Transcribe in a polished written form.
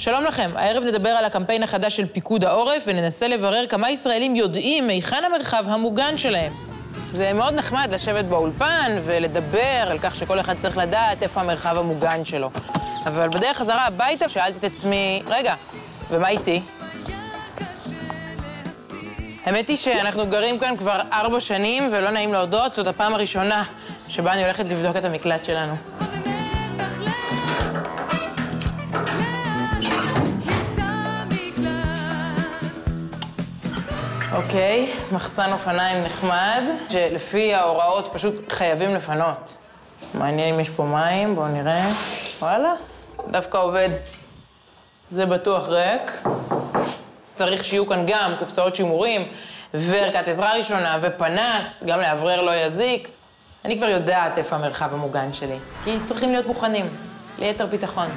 שלום לכם, הערב נדבר על הקמפיין החדש של פיקוד העורף וננסה לברר כמה ישראלים יודעים היכן המרחב המוגן שלהם. זה מאוד נחמד לשבת באולפן ולדבר על כך שכל אחד צריך לדעת איפה המרחב המוגן שלו. אבל בדרך חזרה הביתה שאלתי את עצמי, רגע, ומה איתי? האמת היא שאנחנו גרים כאן כבר 4 שנים ולא נעים להודות, זאת הפעם הראשונה שבה אני הולכת לבדוק את המקלט שלנו. אוקיי, מחסן אופניים נחמד, שלפי ההוראות פשוט חייבים לפנות. מעניין אם יש פה מים, בואו נראה. וואלה, דווקא עובד. זה בטוח ריק. צריך שיהיו כאן גם קופסאות שימורים, וערכת עזרה ראשונה, ופנס, גם לאוורר לא יזיק. אני כבר יודעת איפה המרחב המוגן שלי, כי צריכים להיות מוכנים, ליתר ביטחון.